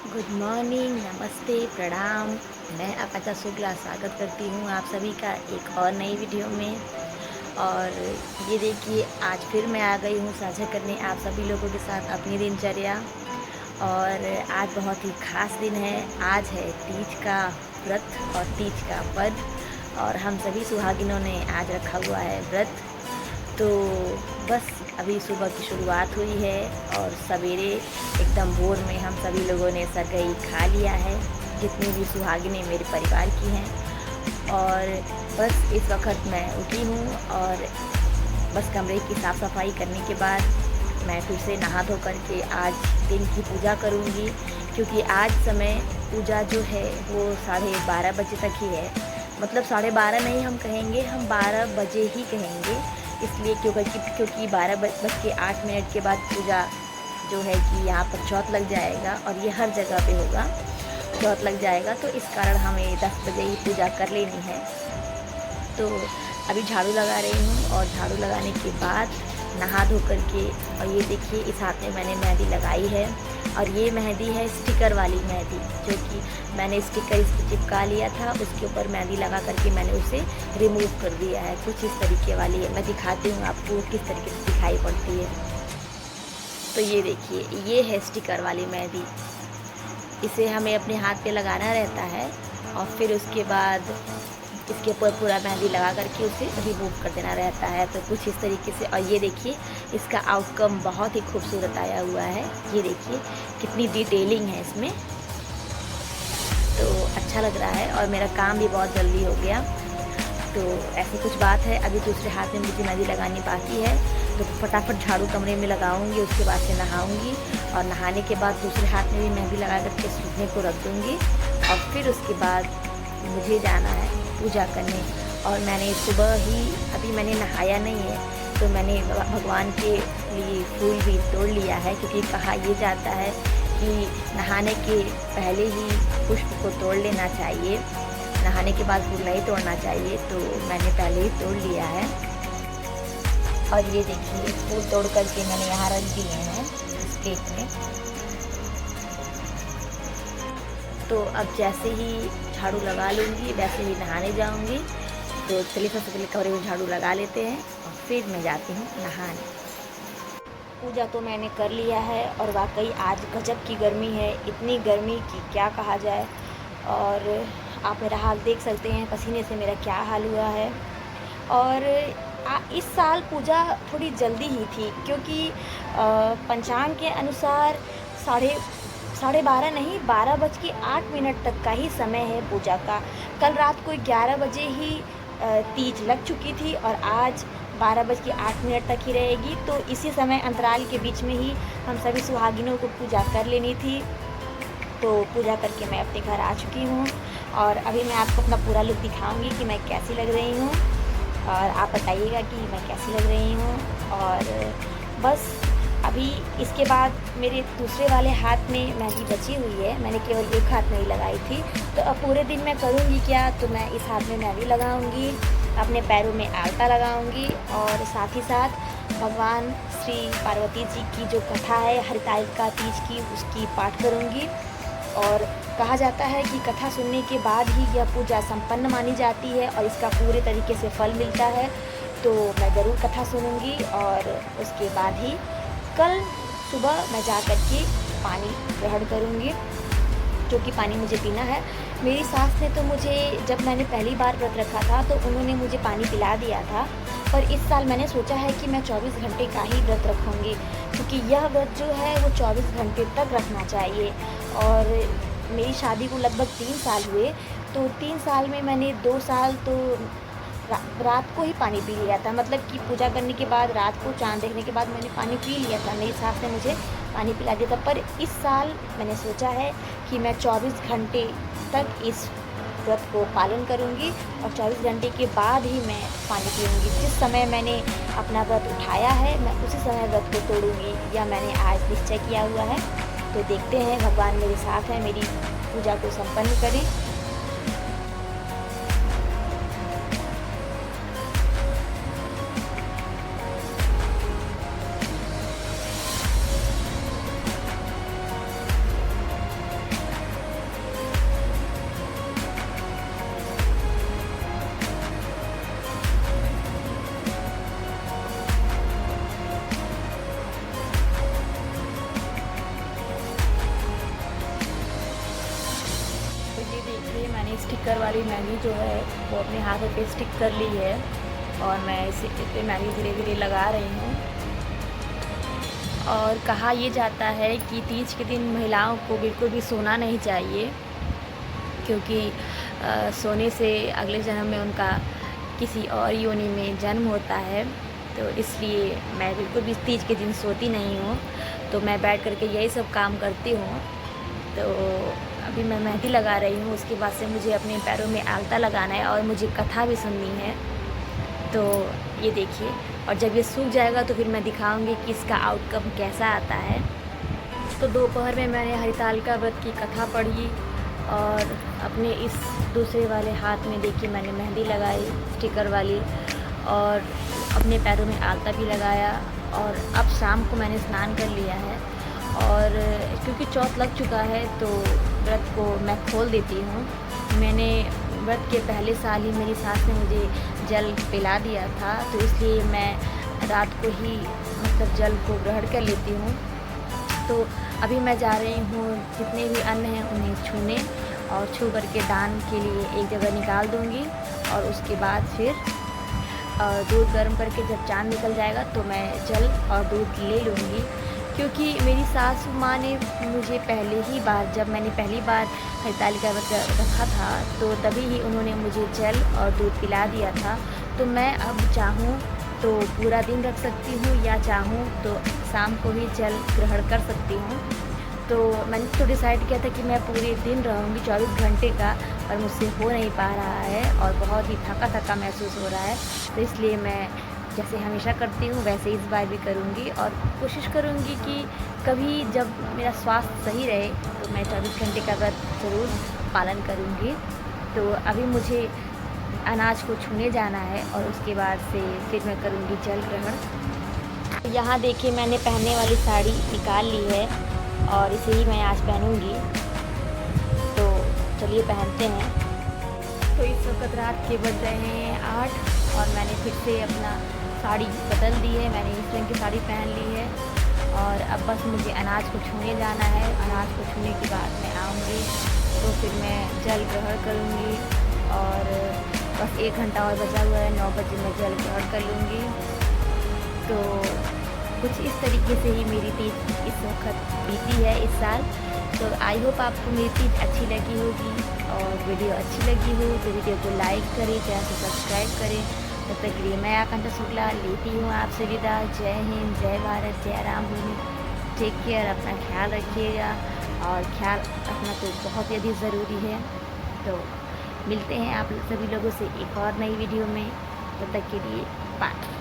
Good morning, नमस्ते, प्रणाम। मैं अपर्णा शुक्ला स्वागत करती हूँ आप सभी का एक और नई वीडियो में। और ये देखिए, आज फिर मैं आ गई हूँ साझा करने आप सभी लोगों के साथ अपनी दिनचर्या। और आज बहुत ही ख़ास दिन है। आज है तीज का व्रत और तीज का पर्व, और हम सभी सुहागिनों ने आज रखा हुआ है व्रत। तो बस अभी सुबह की शुरुआत हुई है और सवेरे एकदम भोर में हम सभी लोगों ने सरगई खा लिया है, जितनी भी सुहागिनें मेरे परिवार की हैं। और बस इस वक्त मैं उठी हूँ और बस कमरे की साफ़ सफाई करने के बाद मैं फिर से नहा धो करके आज दिन की पूजा करूँगी, क्योंकि आज समय पूजा जो है वो 12:30 बजे तक ही है। मतलब 12:30 नहीं हम कहेंगे, हम 12 बजे ही कहेंगे, इसलिए क्योंकि 12 बज के 8 मिनट के बाद पूजा जो है कि यहाँ पर चौथ लग जाएगा, और ये हर जगह पे होगा, चौथ लग जाएगा, तो इस कारण हमें 10 बजे ही पूजा कर लेनी है। तो अभी झाड़ू लगा रही हूँ, और झाड़ू लगाने के बाद नहा धो करके, और ये देखिए इस हाथ में मैंने मेहंदी लगाई है, और ये मेहंदी है स्टिकर वाली मेहंदी, जो कि मैंने स्टिकर इस पर चिपका लिया था, उसके ऊपर मेहंदी लगा करके मैंने उसे रिमूव कर दिया है। कुछ इस तरीके वाली है, मैं दिखाती हूँ आपको किस तरीके से दिखाई पड़ती है। तो ये देखिए, ये है स्टिकर वाली मेहंदी। इसे हमें अपने हाथ पे लगाना रहता है, और फिर उसके बाद इसके ऊपर पूरा मेहंदी लगा करके उसे रिमूव कर देना रहता है। तो कुछ इस तरीके से, और ये देखिए इसका आउटकम बहुत ही खूबसूरत आया हुआ है। ये देखिए कितनी डिटेलिंग है इसमें, तो अच्छा लग रहा है, और मेरा काम भी बहुत जल्दी हो गया। तो ऐसी कुछ बात है। अभी दूसरे हाथ में मुझे मेहंदी लगानी बाकी है, तो फटाफट झाड़ू कमरे में लगाऊंगी, उसके बाद से नहाऊंगी, और नहाने के बाद दूसरे हाथ में भी मेहंदी लगा करके सूखने को रख दूंगी, और फिर उसके बाद मुझे जाना है पूजा करने। और मैंने सुबह ही, अभी मैंने नहाया नहीं है, तो मैंने भगवान के लिए फूल भी तोड़ लिया है, क्योंकि कहा ये जाता है कि नहाने के पहले ही पुष्प को तोड़ लेना चाहिए, नहाने के बाद फूल नहीं तोड़ना चाहिए। तो मैंने पहले ही तोड़ लिया है, और ये देखिए फूल तोड़ करके मैंने यहाँ रख दिए हैं इस प्लेट में। तो अब जैसे ही झाड़ू लगा लूँगी वैसे ही नहाने जाऊँगी। तो चलिए सबसे पहले कमरे में झाड़ू लगा लेते हैं, और फिर मैं जाती हूँ नहाने। पूजा तो मैंने कर लिया है, और वाकई आज गजब की गर्मी है, इतनी गर्मी कि क्या कहा जाए। और आप मेरा हाल देख सकते हैं, पसीने से मेरा क्या हाल हुआ है। और इस साल पूजा थोड़ी जल्दी ही थी, क्योंकि पंचांग के अनुसार साढ़े 12:30 नहीं, 12:08 तक का ही समय है पूजा का। कल रात को 11 बजे ही तीज लग चुकी थी, और आज 12:08 तक ही रहेगी। तो इसी समय अंतराल के बीच में ही हम सभी सुहागिनों को पूजा कर लेनी थी। तो पूजा करके मैं अपने घर आ चुकी हूँ, और अभी मैं आपको अपना पूरा लुक दिखाऊंगी कि मैं कैसी लग रही हूँ, और आप बताइएगा कि मैं कैसी लग रही हूँ। और बस अभी इसके बाद मेरे दूसरे वाले हाथ में मेहंदी बची हुई है, मैंने केवल एक हाथ में ही लगाई थी। तो अब पूरे दिन मैं करूँगी क्या, तो मैं इस हाथ में मेहंदी लगाऊँगी, अपने पैरों में आलता लगाऊँगी, और साथ ही साथ भगवान श्री पार्वती जी की जो कथा है हरितालिका तीज की, उसकी पाठ करूँगी। और कहा जाता है कि कथा सुनने के बाद ही यह पूजा संपन्न मानी जाती है, और इसका पूरे तरीके से फल मिलता है। तो मैं ज़रूर कथा सुनूंगी, और उसके बाद ही कल सुबह मैं जा कर के पानी ग्रहण करूंगी, जो कि पानी मुझे पीना है। मेरी सास ने तो मुझे, जब मैंने पहली बार व्रत रखा था तो उन्होंने मुझे पानी पिला दिया था, पर इस साल मैंने सोचा है कि मैं 24 घंटे का ही व्रत रखूँगी, क्योंकि यह व्रत जो है वो 24 घंटे तक रखना चाहिए। और मेरी शादी को लगभग 3 साल हुए, तो 3 साल में मैंने 2 साल तो रात को ही पानी पी लिया था, मतलब कि पूजा करने के बाद रात को चाँद देखने के बाद मैंने पानी पी लिया था, मेरी सास ने मुझे पानी पिला दिया था। पर इस साल मैंने सोचा है कि मैं 24 घंटे तक इस व्रत को पालन करूंगी, और 24 घंटे के बाद ही मैं पानी पीऊँगी। जिस समय मैंने अपना व्रत उठाया है मैं उसी समय व्रत को तोड़ूँगी, यह मैंने आज निश्चय किया हुआ है। तो देखते हैं, भगवान मेरे साथ हैं, मेरी पूजा को संपन्न करें। स्टिकर वाली मेहंदी जो है वो अपने हाथों पे स्टिक कर ली है और मैं इसे पे मेहंदी धीरे धीरे लगा रही हूँ। और कहा ये जाता है कि तीज के दिन महिलाओं को बिल्कुल भी सोना नहीं चाहिए, क्योंकि सोने से अगले जन्म में उनका किसी और योनि में जन्म होता है। तो इसलिए मैं बिल्कुल भी तीज के दिन सोती नहीं हूँ, तो मैं बैठ कर के यही सब काम करती हूँ। तो अभी मैं मेहंदी लगा रही हूँ, उसके बाद से मुझे अपने पैरों में आलता लगाना है और मुझे कथा भी सुननी है। तो ये देखिए, और जब ये सूख जाएगा तो फिर मैं दिखाऊंगी कि इसका आउटकम कैसा आता है। तो दोपहर में मैंने हरितालिका व्रत की कथा पढ़ी और अपने इस दूसरे वाले हाथ में देखिए मैंने मेहंदी लगाई स्टिकर वाली, और अपने पैरों में आलता भी लगाया। और अब शाम को मैंने स्नान कर लिया है, और क्योंकि चौथ लग चुका है तो व्रत को मैं खोल देती हूँ। मैंने व्रत के पहले साल ही मेरी सास ने मुझे जल पिला दिया था, तो इसलिए मैं रात को ही मतलब जल को ग्रहण कर लेती हूँ। तो अभी मैं जा रही हूँ जितने भी अन्न हैं उन्हें छूने, और छू करके दान के लिए एक जगह निकाल दूँगी। और उसके बाद फिर दूध गर्म करके जब चाँद निकल जाएगा तो मैं जल और दूध ले लूँगी, क्योंकि मेरी सासू माँ ने मुझे पहले ही बार, जब मैंने पहली बार हरितालिका व्रत रखा था तो तभी ही उन्होंने मुझे जल और दूध पिला दिया था। तो मैं अब चाहूँ तो पूरा दिन रख सकती हूँ, या चाहूँ तो शाम को ही जल ग्रहण कर सकती हूँ। तो मैंने तो डिसाइड किया था कि मैं पूरे दिन रहूँगी 24 घंटे का, पर मुझसे हो नहीं पा रहा है और बहुत ही थका थका महसूस हो रहा है। तो इसलिए मैं जैसे हमेशा करती हूँ वैसे इस बार भी करूँगी, और कोशिश करूँगी कि कभी जब मेरा स्वास्थ्य सही रहे तो मैं 24 घंटे का व्रत ज़रूर पालन करूँगी। तो अभी मुझे अनाज को छूने जाना है और उसके बाद से फिर मैं करूँगी जल ग्रहण। यहाँ देखिए मैंने पहनने वाली साड़ी निकाल ली है और इसे ही मैं आज पहनूँगी। तो चलिए पहनते हैं। तो इस वक्त रात के बज रहे हैं 8 और मैंने फिर से अपना साड़ी बदल दी है। मैंने इस रंग की साड़ी पहन ली है और अब बस मुझे अनाज को छूने जाना है। अनाज को छूने के बाद मैं आऊँगी तो फिर मैं जल ग्रहण करूँगी, और बस 1 घंटा और बचा हुआ है, 9 बजे मैं जल ग्रहण कर लूँगी। तो कुछ इस तरीके से ही मेरी तीज इस वक्त बीती है इस साल। तो आई होप आपको मेरी तीज अच्छी लगी होगी, और वीडियो अच्छी लगी हो तो वीडियो को लाइक करें, चैनल को सब्सक्राइब करें। तब तक के लिए मैं आकांक्षा शुक्ला लेती हूँ आपसे विदा। जय हिंद, जय भारत, जय राम भूमि। टेक केयर, अपना ख्याल रखिएगा, और ख्याल रखना तो बहुत ही अधिक ज़रूरी है। तो मिलते हैं आप सभी लोगों से एक और नई वीडियो में। तब तक के लिए बाय।